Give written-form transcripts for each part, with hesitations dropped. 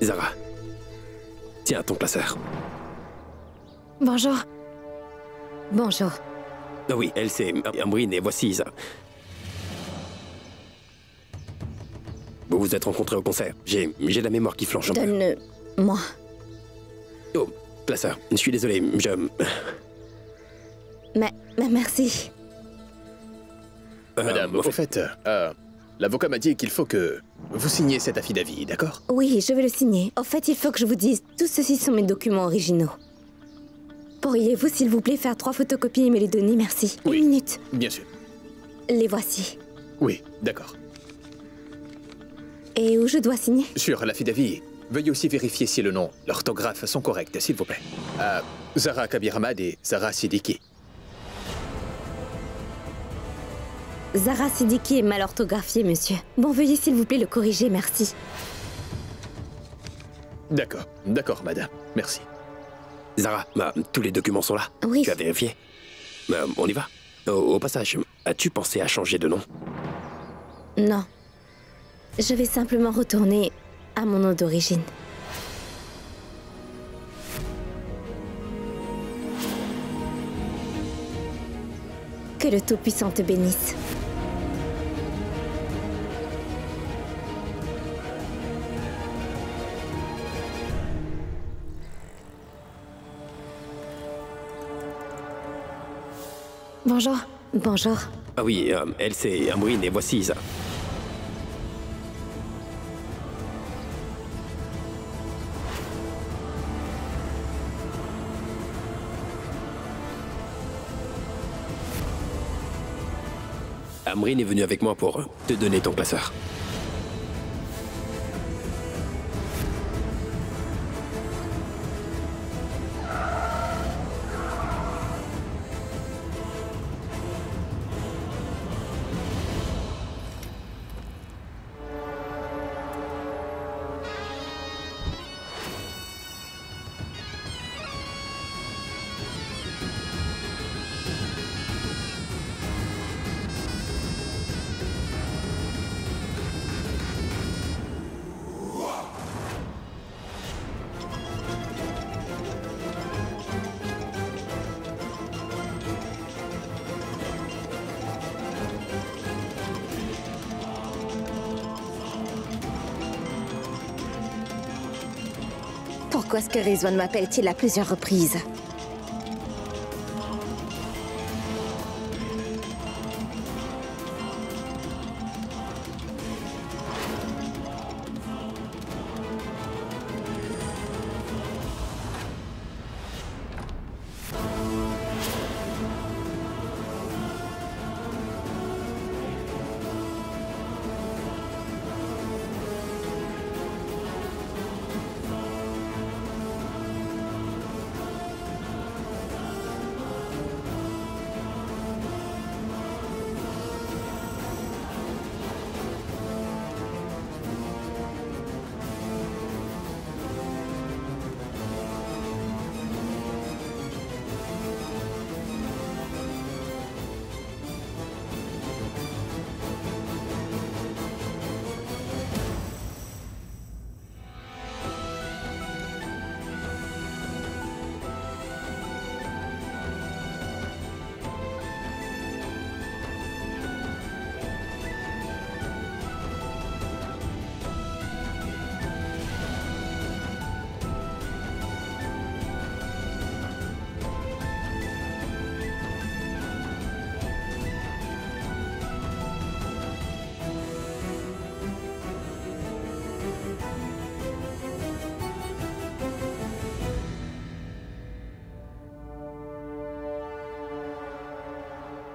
Zara. Tiens, ton classeur. Bonjour. Bonjour. Ah oui, elle c'est Amrine et voici Zara. Vous vous êtes rencontrés au concert. J'ai la mémoire qui flanche un peu. Donne-moi. Oh, classeur, je suis désolé, Mais merci. Madame, au fait, l'avocat m'a dit qu'il faut que vous signiez cet affidavit, d'accord? Oui, je vais le signer. En fait, il faut que je vous dise, tous ceux-ci sont mes documents originaux. Pourriez-vous, s'il vous plaît, faire 3 photocopies et me les donner, merci. Oui. 1 minute. Bien sûr. Les voici. Oui, d'accord. Et où je dois signer? Sur l'affidavit, veuillez aussi vérifier si le nom, l'orthographe sont corrects, s'il vous plaît. Zara Kabir Ahmad et Zara Siddiqui. Zara Siddiqui est mal orthographié, monsieur. Bon, veuillez s'il vous plaît le corriger, merci. D'accord, d'accord, madame. Merci. Zara, tous les documents sont là. Oui. Tu as vérifié? On y va. Au passage, as-tu pensé à changer de nom? Non. Je vais simplement retourner à mon nom d'origine. Que le Tout-Puissant te bénisse. Bonjour. Bonjour. Ah oui, elle c'est Amrine et voici Zara. Amrine est venue avec moi pour te donner ton classeur. Pourquoi est-ce que Rizwan m'appelle-t-il à plusieurs reprises?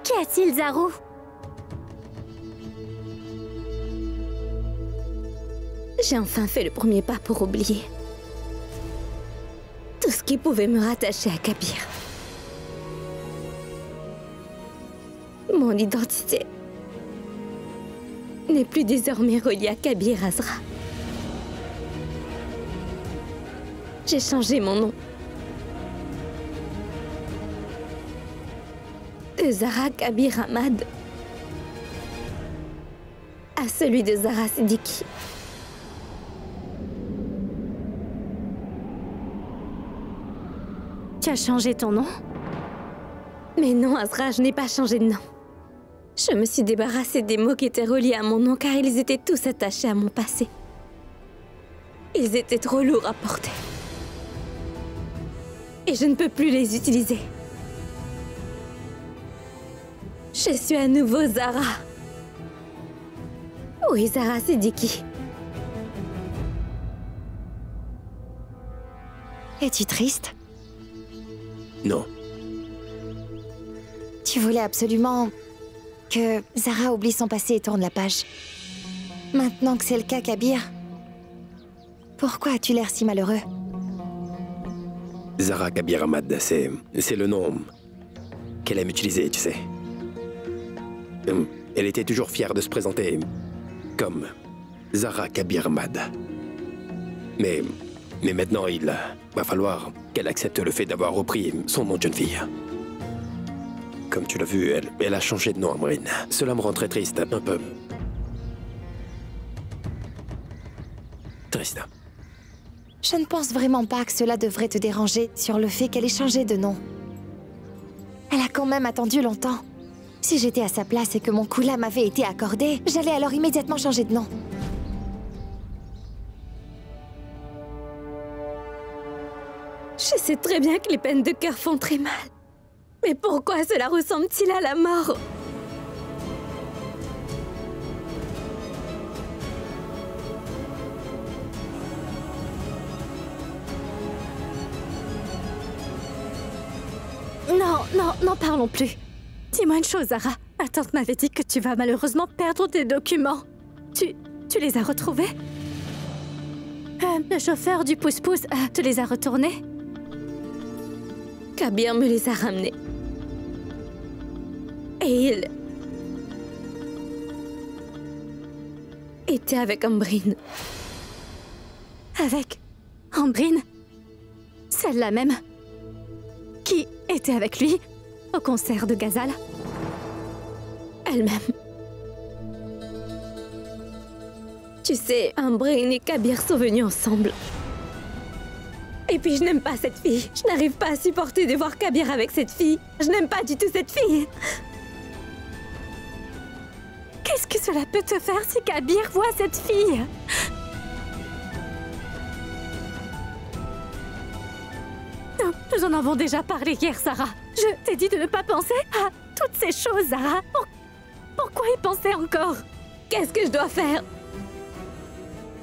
Qu'y a-t-il, Zaru? J'ai enfin fait le premier pas pour oublier tout ce qui pouvait me rattacher à Kabir. Mon identité n'est plus désormais reliée à Kabir Azra. J'ai changé mon nom de Zara Kabir Ahmad à celui de Zara Siddiqui. Tu as changé ton nom? Mais non, Azra, je n'ai pas changé de nom. Je me suis débarrassée des mots qui étaient reliés à mon nom car ils étaient tous attachés à mon passé. Ils étaient trop lourds à porter. Et je ne peux plus les utiliser. Je suis à nouveau Zara. Oui, Zara Siddiqui. Es-tu triste? Non. Tu voulais absolument que Zara oublie son passé et tourne la page. Maintenant que c'est le cas, Kabir, pourquoi as-tu l'air si malheureux? Zara Kabir Ahmad, c'est le nom qu'elle aime utiliser, tu sais. Elle était toujours fière de se présenter comme Zara Kabir Ahmad. Mais maintenant, il va falloir qu'elle accepte le fait d'avoir repris son nom de jeune fille. Comme tu l'as vu, elle a changé de nom, Amrine. Cela me rend très triste, un peu. Triste. Je ne pense vraiment pas que cela devrait te déranger sur le fait qu'elle ait changé de nom. Elle a quand même attendu longtemps. Si j'étais à sa place et que mon Kula m'avait été accordé, j'allais alors immédiatement changer de nom. Je sais très bien que les peines de cœur font très mal. Mais pourquoi cela ressemble-t-il à la mort? Non, parlons plus. Dis-moi une chose, Zara. Ma tante m'avait dit que tu vas malheureusement perdre tes documents. Tu les as retrouvés? Le chauffeur du pouce-pouce te les a retournés? Kabir me les a ramenés. Et il était avec Ambrine. Avec Ambrine? Celle-là même? Qui était avec lui au concert de Ghazal? Elle-même. Tu sais, Ambrine et Kabir sont venus ensemble. Et puis je n'aime pas cette fille. Je n'arrive pas à supporter de voir Kabir avec cette fille. Je n'aime pas du tout cette fille. Qu'est-ce que cela peut te faire si Kabir voit cette fille? Nous en avons déjà parlé hier, Zara. Je t'ai dit de ne pas penser à toutes ces choses, Zara. Pourquoi y penser encore? Qu'est-ce que je dois faire?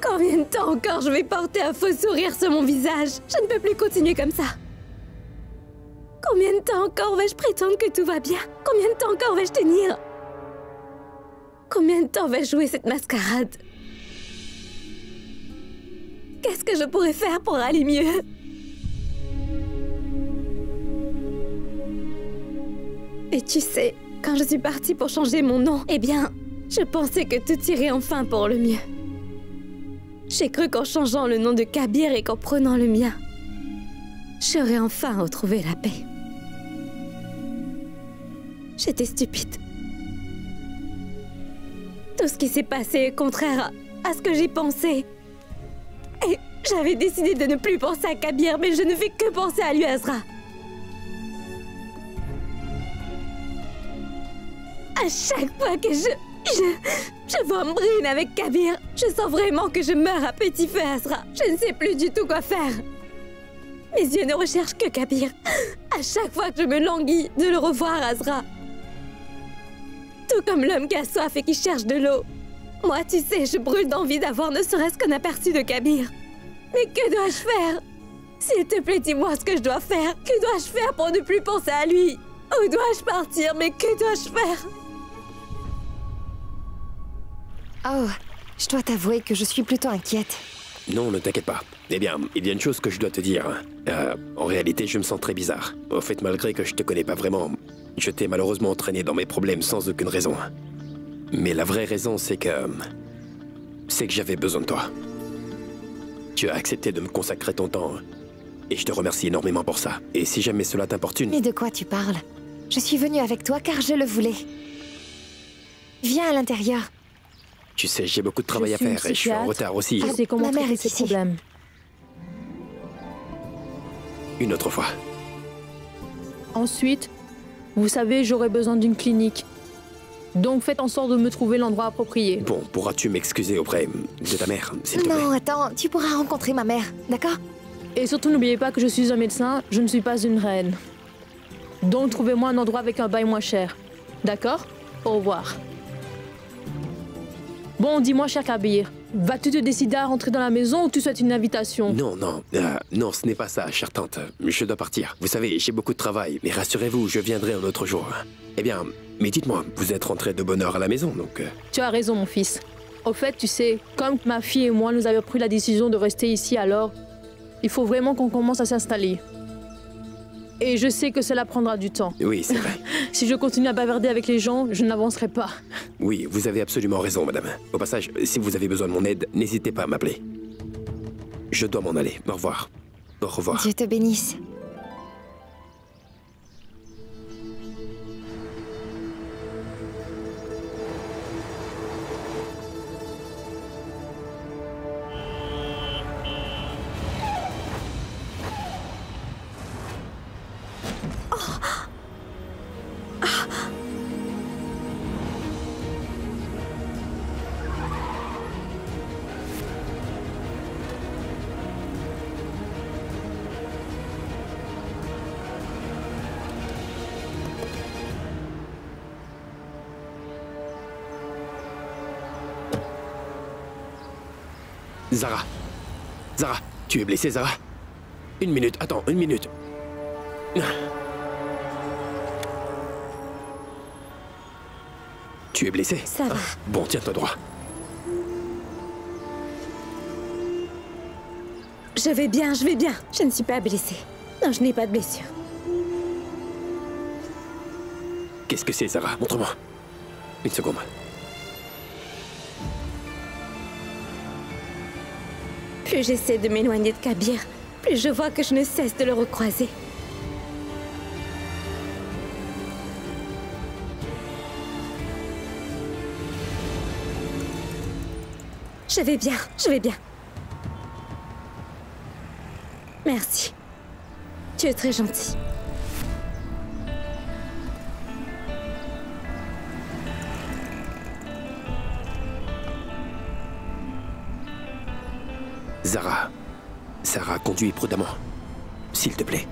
Combien de temps encore je vais porter un faux sourire sur mon visage? Je ne peux plus continuer comme ça. Combien de temps encore vais-je prétendre que tout va bien? Combien de temps encore vais-je tenir? Combien de temps vais-je jouer cette mascarade? Qu'est-ce que je pourrais faire pour aller mieux? Et tu sais, quand je suis partie pour changer mon nom, eh bien, je pensais que tout irait enfin pour le mieux. J'ai cru qu'en changeant le nom de Kabir et qu'en prenant le mien, j'aurais enfin retrouvé la paix. J'étais stupide. Tout ce qui s'est passé est contraire à ce que j'ai pensé. Et j'avais décidé de ne plus penser à Kabir, mais je ne fais que penser à lui, Azra. À chaque fois que je vois Ambrine avec Kabir, je sens vraiment que je meurs à petit feu, Azra. Je ne sais plus du tout quoi faire. Mes yeux ne recherchent que Kabir. À chaque fois que je me languis de le revoir, Azra. Tout comme l'homme qui a soif et qui cherche de l'eau. Moi, tu sais, je brûle d'envie d'avoir ne serait-ce qu'un aperçu de Kabir. Mais que dois-je faire? S'il te plaît, dis-moi ce que je dois faire. Que dois-je faire pour ne plus penser à lui? Où dois-je partir? Mais que dois-je faire? Oh, je dois t'avouer que je suis plutôt inquiète. Non, ne t'inquiète pas. Eh bien, il y a une chose que je dois te dire. En réalité, je me sens très bizarre. Au fait, malgré que je te connais pas vraiment, je t'ai malheureusement entraîné dans mes problèmes sans aucune raison. Mais la vraie raison, c'est que j'avais besoin de toi. Tu as accepté de me consacrer ton temps. Et je te remercie énormément pour ça. Et si jamais cela t'importune... Mais de quoi tu parles? Je suis venue avec toi car je le voulais. Viens à l'intérieur. Tu sais, j'ai beaucoup de travail à faire et je suis en retard aussi. Je sais comment Ma mère traiter est ces ici. problèmes. Une autre fois. Ensuite, vous savez, j'aurai besoin d'une clinique. Donc faites en sorte de me trouver l'endroit approprié. Bon, pourras-tu m'excuser auprès de ta mère, s'il te plaît? Non, attends, tu pourras rencontrer ma mère, d'accord? Et surtout, n'oubliez pas que je suis un médecin, je ne suis pas une reine. Donc trouvez-moi un endroit avec un bail moins cher. D'accord? Au revoir. Bon, dis-moi, cher Kabir, vas-tu te décider à rentrer dans la maison ou tu souhaites une invitation? Non, non, ce n'est pas ça, chère tante. Je dois partir. Vous savez, j'ai beaucoup de travail, mais rassurez-vous, je viendrai un autre jour. Eh bien, mais dites-moi, vous êtes rentré de bonne heure à la maison, donc... Tu as raison, mon fils. Au fait, tu sais, comme ma fille et moi, nous avions pris la décision de rester ici, alors il faut vraiment qu'on commence à s'installer. Et je sais que cela prendra du temps. Oui, c'est vrai. Si je continue à bavarder avec les gens, je n'avancerai pas. Oui, vous avez absolument raison, madame. Au passage, si vous avez besoin de mon aide, n'hésitez pas à m'appeler. Je dois m'en aller. Au revoir. Au revoir. Dieu te bénisse. Zara. Zara, tu es blessée, Zara? Une minute, attends, une minute. Tu es blessée? Ça va. Bon, tiens-toi droit. Je vais bien, je vais bien. Je ne suis pas blessée. Non, je n'ai pas de blessure. Qu'est-ce que c'est, Zara? Montre-moi. Une seconde. Plus j'essaie de m'éloigner de Kabir, plus je vois que je ne cesse de le recroiser. Je vais bien, je vais bien. Merci. Tu es très gentil. Zara. Zara, conduis prudemment. S'il te plaît.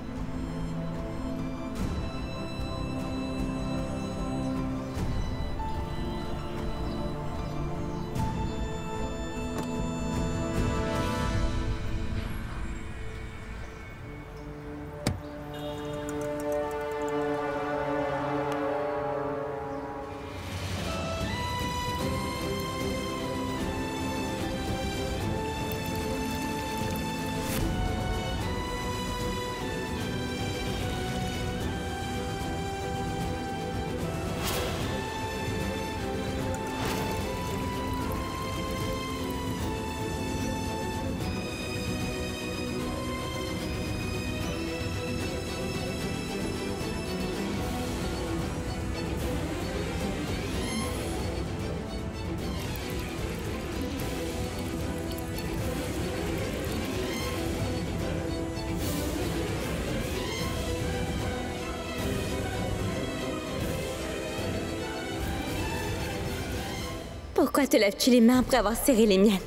Pourquoi te lèves-tu les mains après avoir serré les miennes?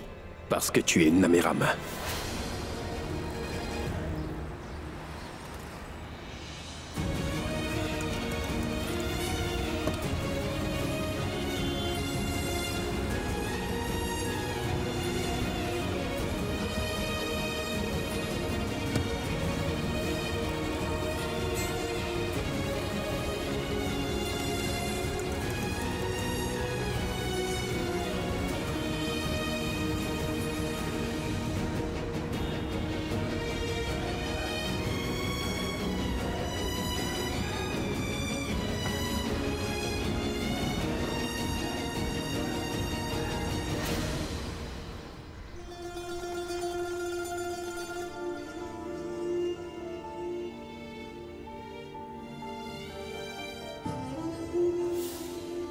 Parce que tu es une Namiram.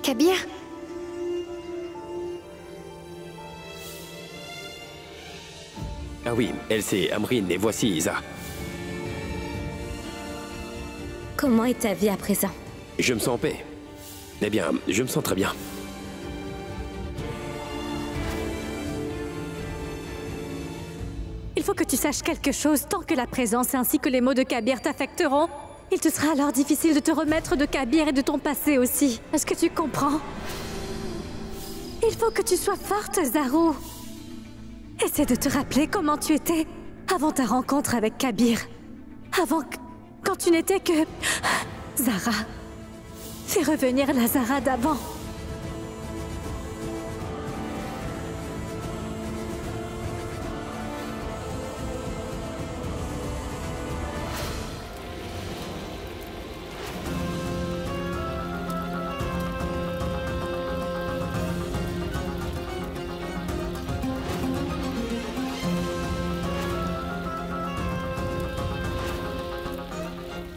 Kabir? Ah oui, elle c'est Amrine et voici Isa. Comment est ta vie à présent? Je me sens en paix. Eh bien, je me sens très bien. Il faut que tu saches quelque chose. Tant que la présence ainsi que les mots de Kabir t'affecteront, il te sera alors difficile de te remettre de Kabir et de ton passé aussi. Est-ce que tu comprends? Il faut que tu sois forte, Zaru. Essaie de te rappeler comment tu étais avant ta rencontre avec Kabir. Quand tu n'étais que... Zara. Fais revenir la Zara d'avant.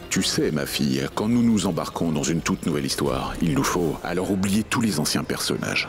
Tu sais, ma fille, quand nous nous embarquons dans une toute nouvelle histoire, il nous faut alors oublier tous les anciens personnages.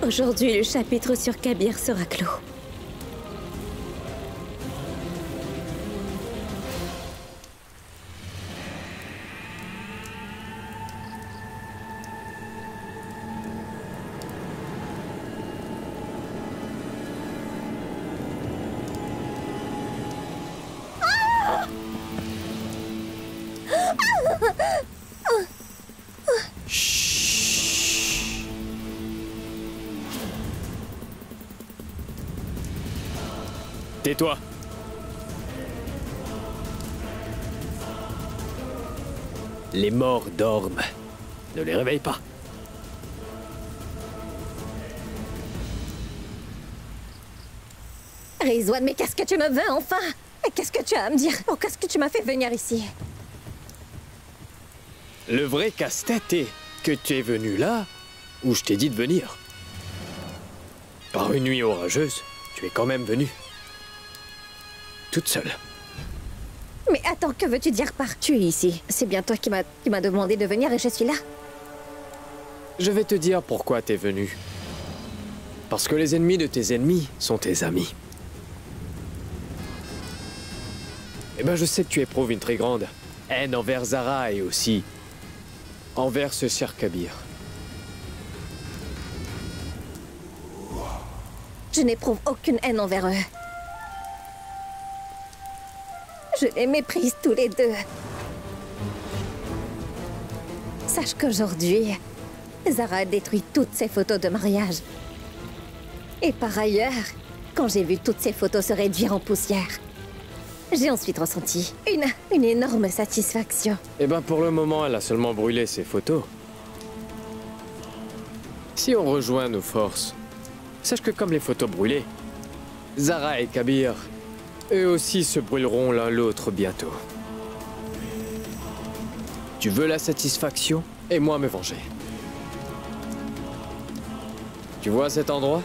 Aujourd'hui, le chapitre sur Kabir sera clos. Tais-toi. Les morts dorment. Ne les réveille pas. Rizwan, mais qu'est-ce que tu me veux enfin? Et qu'est-ce que tu as à me dire? Pourquoi est-ce que tu m'as fait venir ici? Le vrai casse-tête est que tu es venu là où je t'ai dit de venir. Par une nuit orageuse, tu es quand même venu. Toute seule. Mais attends, que veux-tu dire par tu es ici? C'est bien toi qui m'as demandé de venir et je suis là. Je vais te dire pourquoi t'es venu. Parce que les ennemis de tes ennemis sont tes amis. Eh ben, je sais que tu éprouves une très grande haine envers Zara et aussi envers ce cher Kabir. Je n'éprouve aucune haine envers eux. Je les méprise tous les deux. Sache qu'aujourd'hui, Zara a détruit toutes ses photos de mariage. Et par ailleurs, quand j'ai vu toutes ces photos se réduire en poussière, j'ai ensuite ressenti une énorme satisfaction. Eh ben, pour le moment, elle a seulement brûlé ses photos. Si on rejoint nos forces, sache que comme les photos brûlées, Zara et Kabir, eux aussi se brûleront l'un l'autre bientôt. Tu veux la satisfaction et moi me venger. Tu vois cet endroit?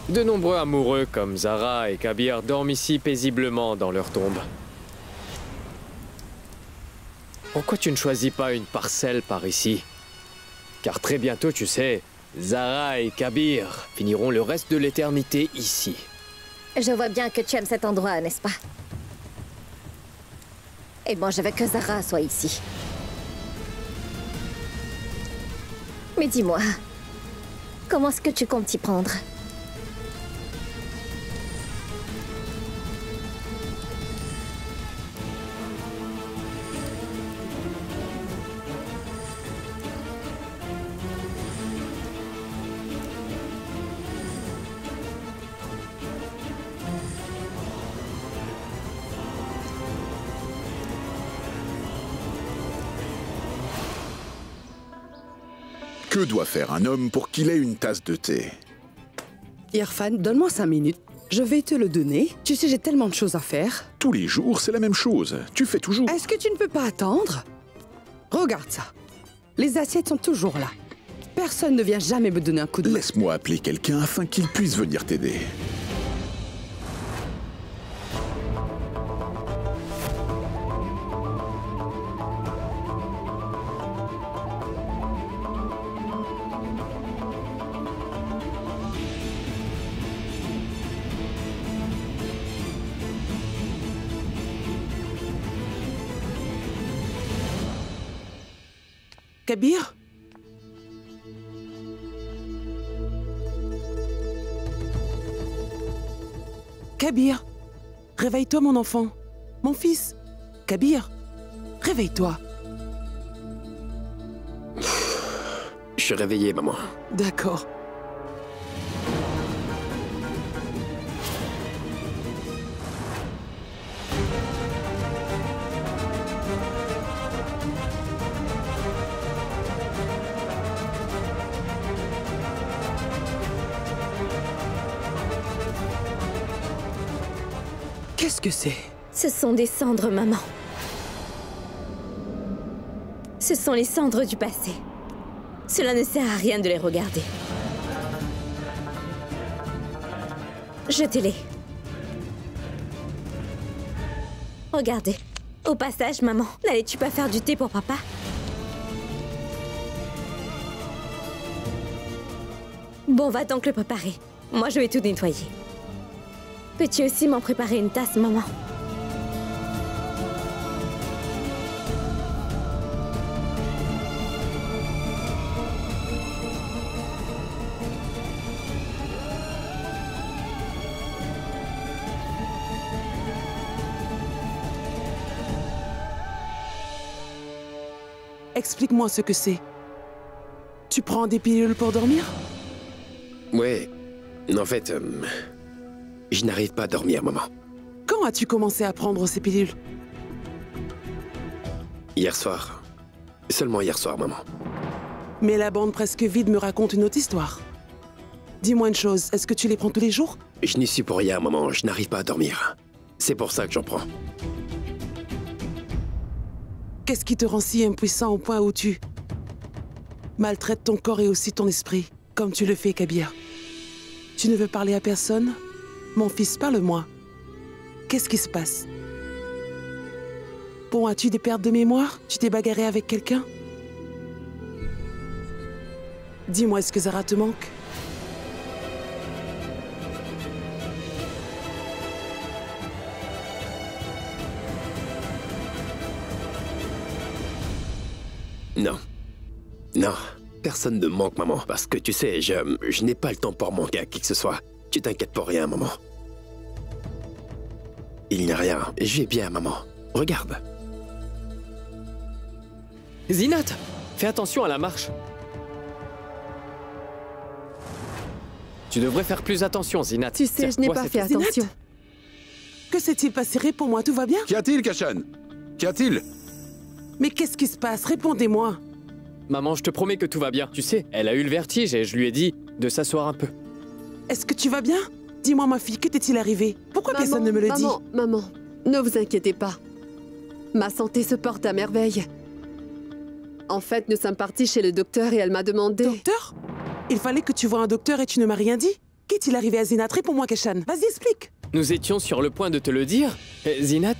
De nombreux amoureux comme Zara et Kabir dorment ici paisiblement dans leur tombe. Pourquoi tu ne choisis pas une parcelle par ici Car très bientôt, tu sais, Zara et Kabir finiront le reste de l'éternité ici. Je vois bien que tu aimes cet endroit, n'est-ce pas? Et moi, je veux que Zara soit ici. Mais dis-moi, comment est-ce que tu comptes t'y prendre? Que doit faire un homme pour qu'il ait une tasse de thé? Irfan, donne-moi 5 minutes. Je vais te le donner. Tu sais, j'ai tellement de choses à faire. Tous les jours, c'est la même chose. Tu fais toujours... Est-ce que tu ne peux pas attendre? Regarde ça. Les assiettes sont toujours là. Personne ne vient jamais me donner un coup de main. Laisse-moi appeler quelqu'un afin qu'il puisse venir t'aider. Kabir? Kabir, réveille-toi mon enfant. Mon fils. Kabir, réveille-toi. Je suis réveillé, maman. D'accord. Qu'est-ce que c'est? Ce sont des cendres, maman. Ce sont les cendres du passé. Cela ne sert à rien de les regarder. Jetez-les. Regardez. Au passage, maman, n'allais-tu pas faire du thé pour papa? Bon, va donc le préparer. Moi, je vais tout nettoyer. Peux-tu aussi m'en préparer une tasse, maman? Explique-moi ce que c'est. Tu prends des pilules pour dormir? Ouais. En fait, je n'arrive pas à dormir, maman. Quand as-tu commencé à prendre ces pilules? Hier soir. Seulement hier soir, maman. Mais la bande presque vide me raconte une autre histoire. Dis-moi une chose, est-ce que tu les prends tous les jours? Je n'y suis pour rien, maman. Je n'arrive pas à dormir. C'est pour ça que j'en prends. Qu'est-ce qui te rend si impuissant au point où tu maltraites ton corps et aussi ton esprit, comme tu le fais, Kabir? Tu ne veux parler à personne? Mon fils, parle-moi. Qu'est-ce qui se passe? Bon, as-tu des pertes de mémoire? Tu t'es bagarré avec quelqu'un? Dis-moi, est-ce que Zara te manque? Non. Non. Personne ne manque, maman. Parce que tu sais, je n'ai pas le temps pour manquer à qui que ce soit. Tu t'inquiètes pour rien, maman. Il n'y a rien. Je vais bien, maman. Regarde. Zinat, fais attention à la marche. Tu devrais faire plus attention, Zinat. Tu sais, je n'ai pas fait Zinat? attention. Que s'est-il passé? Réponds-moi, tout va bien? Qu'y a-t-il, Kashan? Qu'y a-t-il? Mais qu'est-ce qui se passe? Répondez-moi. Maman, je te promets que tout va bien. Tu sais, elle a eu le vertige et je lui ai dit de s'asseoir un peu. Est-ce que tu vas bien? Dis-moi, ma fille, que t'est-il arrivé? Pourquoi personne ne me le dit? Maman, ne vous inquiétez pas. Ma santé se porte à merveille. En fait, nous sommes partis chez le docteur et elle m'a demandé... Docteur? Il fallait que tu voies un docteur et tu ne m'as rien dit? Qu'est-il arrivé à Zinat? Réponds-moi, Kashan. Vas-y, explique. Nous étions sur le point de te le dire. Zinat...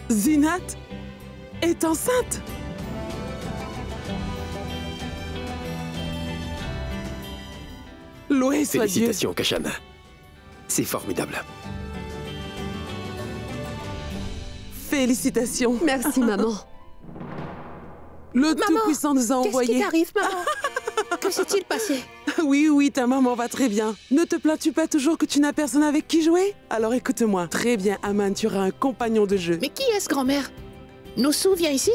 Zinat est enceinte. Loué soit Dieu. Félicitations, Kashan. C'est formidable. Félicitations. Merci, maman. Le Tout-Puissant nous a envoyé. Qu'est-ce qui t'arrive, maman? Que s'est-il passé? Oui, ta maman va très bien. Ne te plains-tu pas toujours que tu n'as personne avec qui jouer? Alors écoute-moi. Très bien, Aman, tu auras un compagnon de jeu. Mais qui est-ce, grand-mère? Noussou vient ici?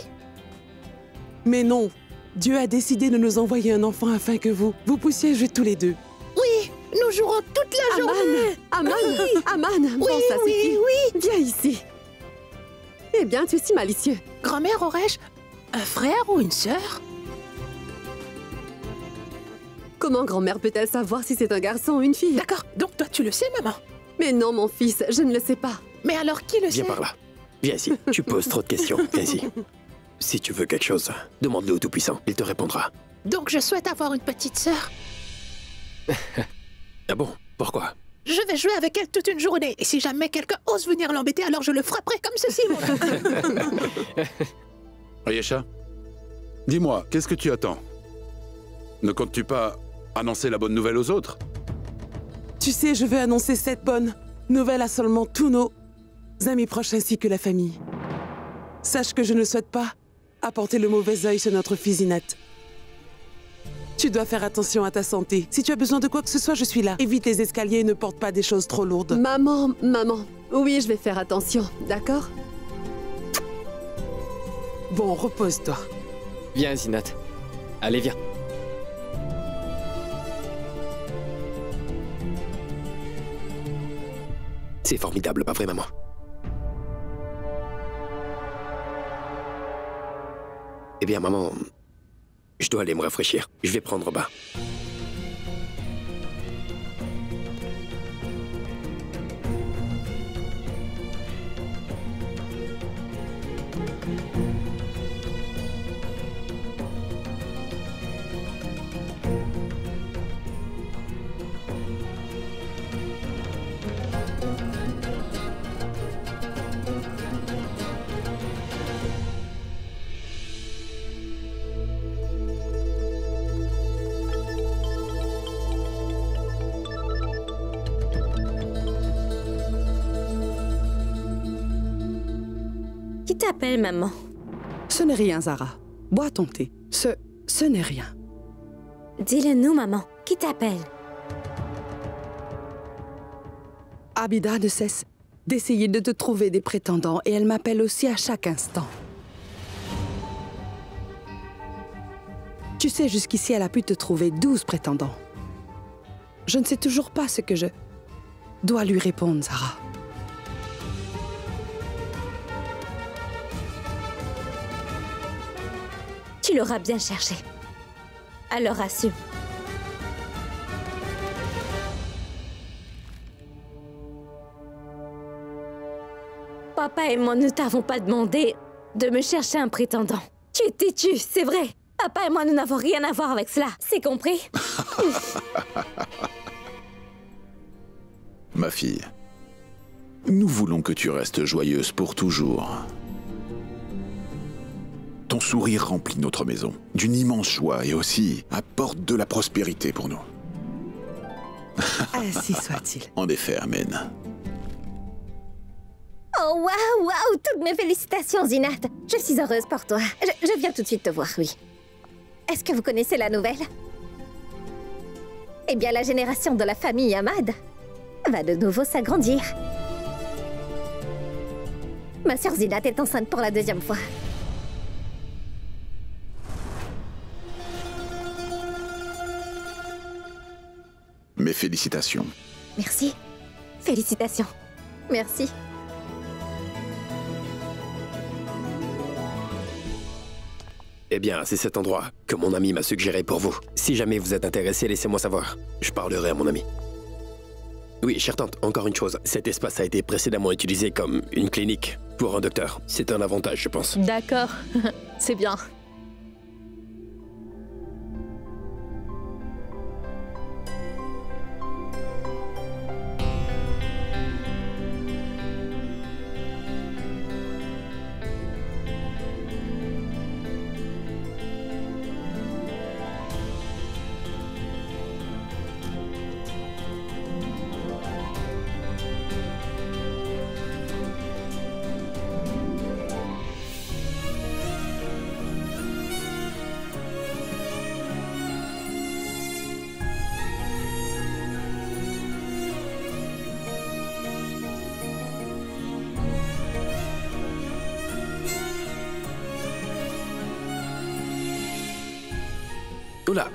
Mais non. Dieu a décidé de nous envoyer un enfant afin que vous puissiez jouer tous les deux. Oui, nous jouerons toute la journée. Aman, bon, ça suffit. Viens ici. Eh bien, tu es si malicieux. Grand-mère, aurais-je un frère ou une sœur? Comment grand-mère peut-elle savoir si c'est un garçon ou une fille? D'accord, donc toi tu le sais, maman. Mais non, mon fils, je ne le sais pas. Mais alors qui le sait? Viens par là. Viens ici. Tu poses trop de questions. Viens ici. Si tu veux quelque chose, demande-le au Tout-Puissant. Il te répondra. Donc je souhaite avoir une petite sœur. Ah bon? Pourquoi? Je vais jouer avec elle toute une journée. Et si jamais quelqu'un ose venir l'embêter, alors je le frapperai comme ceci, mon Ayesha, dis-moi, qu'est-ce que tu attends? Ne comptes-tu pas annoncer la bonne nouvelle aux autres? Tu sais, je veux annoncer cette bonne nouvelle à seulement tous nos amis proches ainsi que la famille. Sache que je ne souhaite pas apporter le mauvais œil sur notre fille Zinat. Tu dois faire attention à ta santé. Si tu as besoin de quoi que ce soit, je suis là. Évite les escaliers et ne porte pas des choses trop lourdes. Maman. Oui, je vais faire attention, d'accord? Bon, repose-toi. Viens, Zinat. Allez, viens. C'est formidable, pas vrai, maman? Eh bien, maman, je dois aller me rafraîchir. Je vais prendre bas. Qui t'appelle, maman? Ce n'est rien, Zara. Bois ton thé. Ce n'est rien. Dis-le-nous, maman. Qui t'appelle? Abida ne cesse d'essayer de te trouver des prétendants et elle m'appelle aussi à chaque instant. Tu sais, jusqu'ici, elle a pu te trouver 12 prétendants. Je ne sais toujours pas ce que je dois lui répondre, Zara. Tu l'auras bien cherché. Alors assume. Papa et moi ne t'avons pas demandé de me chercher un prétendant. Tu es têtu, c'est vrai. Papa et moi, nous n'avons rien à voir avec cela. C'est compris? Ma fille, nous voulons que tu restes joyeuse pour toujours. Ton sourire remplit notre maison d'une immense joie et aussi apporte de la prospérité pour nous. Ainsi soit-il. En effet, Amen. Oh, waouh, toutes mes félicitations, Zinat. Je suis heureuse pour toi. Je viens tout de suite te voir, oui. Est-ce que vous connaissez la nouvelle? Eh bien, la génération de la famille Ahmad va de nouveau s'agrandir. Ma sœur Zinat est enceinte pour la 2e fois. Mes félicitations. Merci. Félicitations. Merci. Eh bien, c'est cet endroit que mon ami m'a suggéré pour vous. Si jamais vous êtes intéressé, laissez-moi savoir. Je parlerai à mon ami. Oui, chère tante, encore une chose. Cet espace a été précédemment utilisé comme une clinique pour un docteur. C'est un avantage, je pense. D'accord. C'est bien. Oula.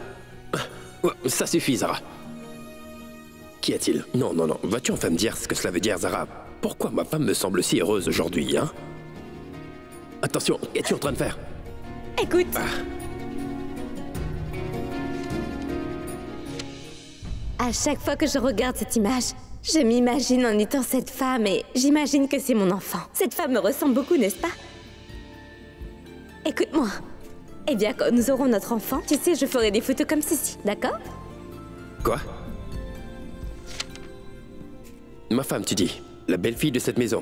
Ça suffit, Zara. Qu'y a-t-il? Non, non, non. Vas-tu enfin me dire ce que cela veut dire, Zara? Pourquoi ma femme me semble si heureuse aujourd'hui, hein? Attention, qu'es-tu en train de faire? Écoute. À chaque fois que je regarde cette image, je m'imagine en étant cette femme et j'imagine que c'est mon enfant. Cette femme me ressemble beaucoup, n'est-ce pas? Écoute-moi. Eh bien, quand nous aurons notre enfant, tu sais, je ferai des photos comme ceci, d'accord? Quoi? Ma femme, tu dis? La belle-fille de cette maison.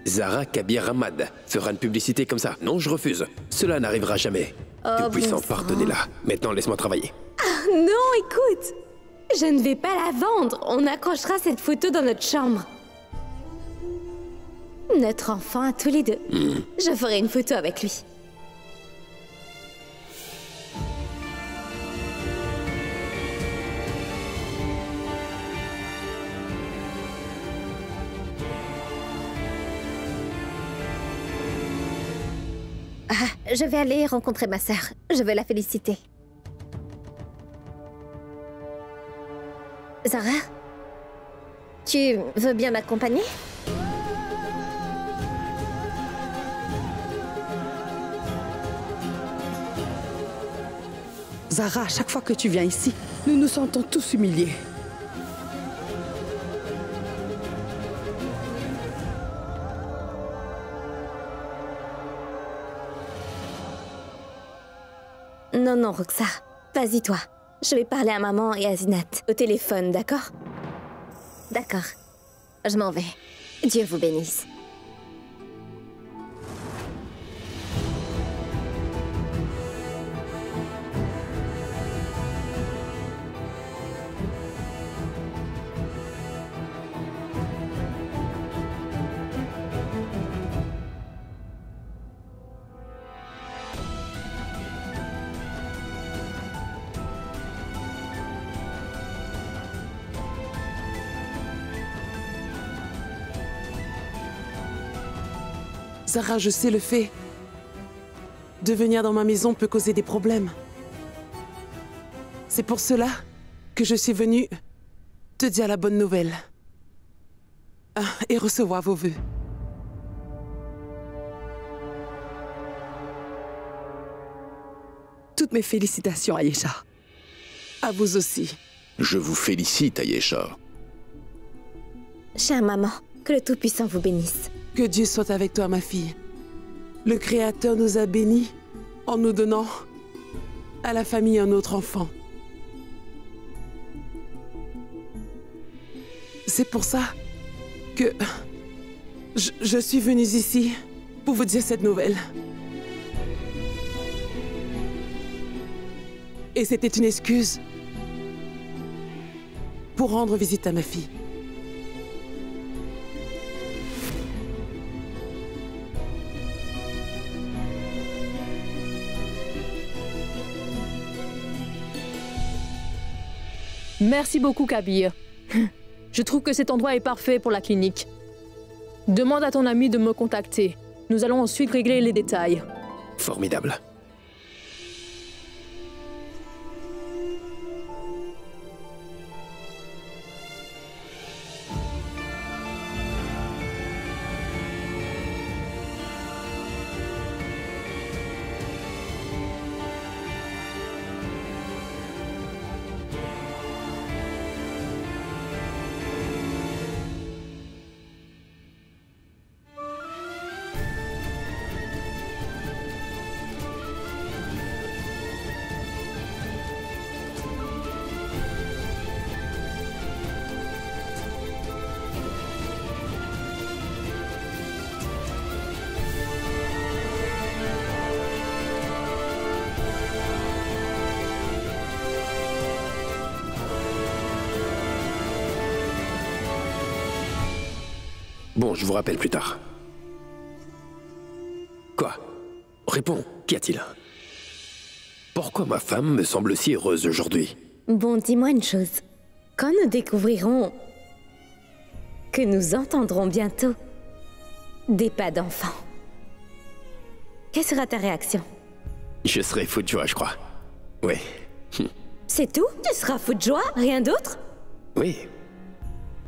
Zara Kabir Ahmad fera une publicité comme ça. Non, je refuse. Cela n'arrivera jamais. Tout-puissant, pardonnez-la. Maintenant, laisse-moi travailler. Ah non, écoute! Je ne vais pas la vendre. On accrochera cette photo dans notre chambre. Notre enfant à tous les deux. Je ferai une photo avec lui. Ah, je vais aller rencontrer ma sœur. Je veux la féliciter. Zara, tu veux bien m'accompagner? Zara, à chaque fois que tu viens ici, nous nous sentons tous humiliés. Non, non, Roxa. Vas-y, toi. Je vais parler à maman et à Zinat au téléphone, d'accord? D'accord. Je m'en vais. Dieu vous bénisse. Zara, je sais le fait. De venir dans ma maison peut causer des problèmes. C'est pour cela que je suis venue te dire la bonne nouvelle. Et recevoir vos vœux. Toutes mes félicitations, Ayesha. À vous aussi. Je vous félicite, Ayesha. Chère maman, que le Tout-Puissant vous bénisse. Que Dieu soit avec toi, ma fille. Le Créateur nous a bénis en nous donnant à la famille un autre enfant. C'est pour ça que je suis venue ici pour vous dire cette nouvelle. Et c'était une excuse pour rendre visite à ma fille. Merci beaucoup, Kabir. Je trouve que cet endroit est parfait pour la clinique. Demande à ton ami de me contacter. Nous allons ensuite régler les détails. Formidable. Bon, je vous rappelle plus tard. Quoi? Réponds, qu'y a-t-il? Pourquoi ma femme me semble si heureuse aujourd'hui? Bon, dis-moi une chose. Quand nous découvrirons que nous entendrons bientôt des pas d'enfants, quelle sera ta réaction? Je serai fou de joie, je crois. Ouais, C'est tout? Tu seras fou de joie? Rien d'autre? Oui.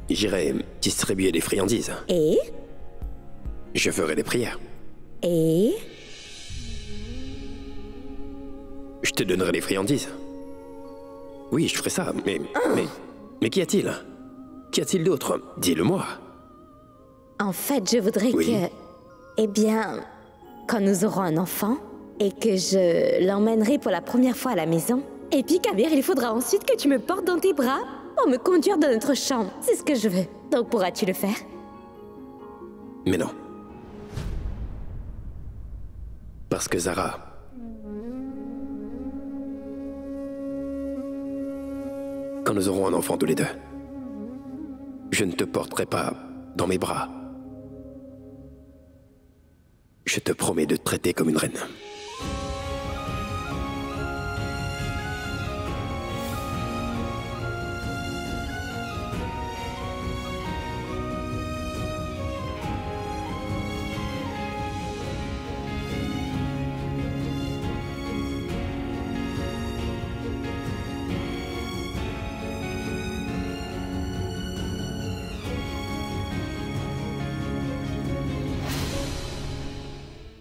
J'irai distribuer des friandises. Et? Je ferai des prières. Et? Je te donnerai des friandises. Oui, je ferai ça, mais qu'y a-t-il? Qu'y a-t-il d'autre? Dis-le-moi. En fait, je voudrais que... Eh bien, quand nous aurons un enfant, et que je l'emmènerai pour la première fois à la maison, et puis Kabir, il faudra ensuite que tu me portes dans tes bras pour me conduire dans notre chambre. C'est ce que je veux. Donc pourras-tu le faire? Mais non. Parce que Zara... Quand nous aurons un enfant tous les deux, je ne te porterai pas dans mes bras. Je te promets de te traiter comme une reine.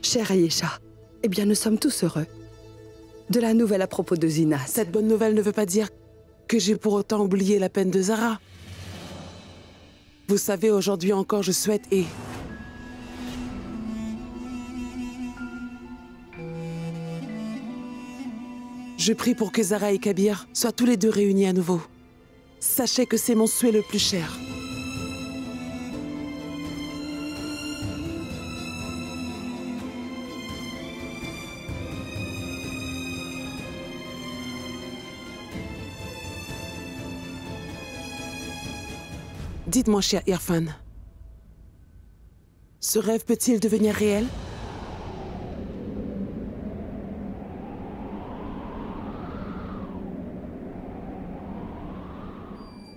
Cher Ayesha, eh bien nous sommes tous heureux. De la nouvelle à propos de Zina. Cette bonne nouvelle ne veut pas dire que j'ai pour autant oublié la peine de Zara. Vous savez, aujourd'hui encore, je souhaite et... Je prie pour que Zara et Kabir soient tous les deux réunis à nouveau. Sachez que c'est mon souhait le plus cher. Dites-moi, cher Irfan, ce rêve peut-il devenir réel?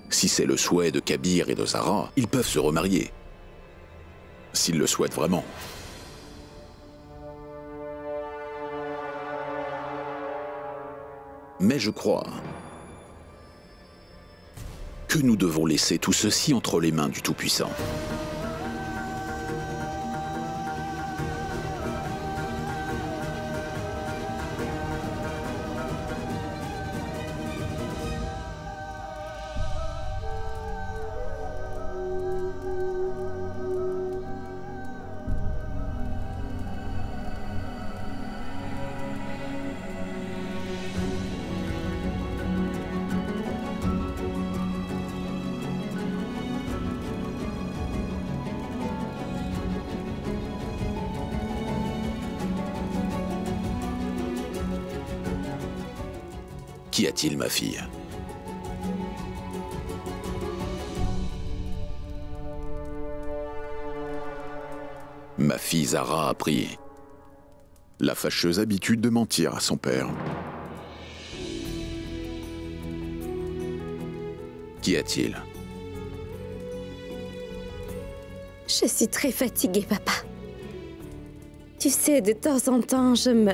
Si c'est le souhait de Kabir et de Zara, ils peuvent se remarier. S'ils le souhaitent vraiment. Mais je crois que nous devons laisser tout ceci entre les mains du Tout-Puissant. Qu'y a-t-il, ma fille? Ma fille Zara a pris la fâcheuse habitude de mentir à son père. Qu'y a-t-il? Je suis très fatiguée, papa. Tu sais, de temps en temps, je me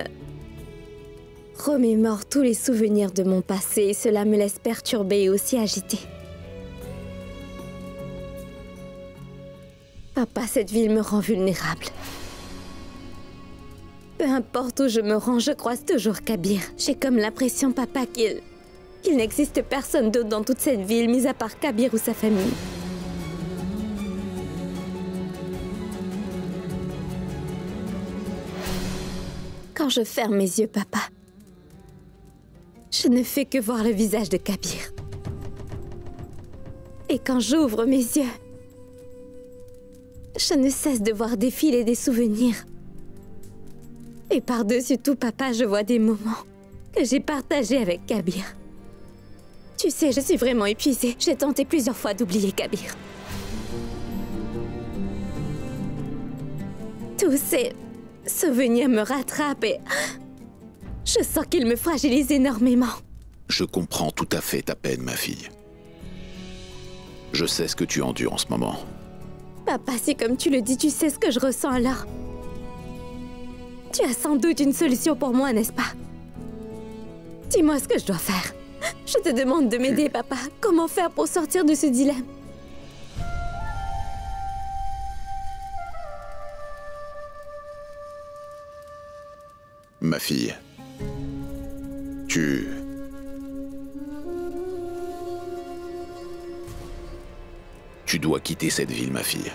remémore tous les souvenirs de mon passé et cela me laisse perturbée et aussi agitée. Papa, cette ville me rend vulnérable. Peu importe où je me rends, je croise toujours Kabir. J'ai comme l'impression, papa, qu'il n'existe personne d'autre dans toute cette ville, mis à part Kabir ou sa famille. Quand je ferme mes yeux, papa, je ne fais que voir le visage de Kabir. Et quand j'ouvre mes yeux, je ne cesse de voir défiler des souvenirs. Et par-dessus tout, papa, je vois des moments que j'ai partagés avec Kabir. Tu sais, je suis vraiment épuisée. J'ai tenté plusieurs fois d'oublier Kabir. Tous ces souvenirs me rattrapent et je sens qu'ils me fragilisent énormément. Je comprends tout à fait ta peine, ma fille. Je sais ce que tu endures en ce moment. Papa, si comme tu le dis, tu sais ce que je ressens alors. Tu as sans doute une solution pour moi, n'est-ce pas? Dis-moi ce que je dois faire. Je te demande de m'aider, papa. Comment faire pour sortir de ce dilemme? Ma fille, tu dois quitter cette ville, ma fille.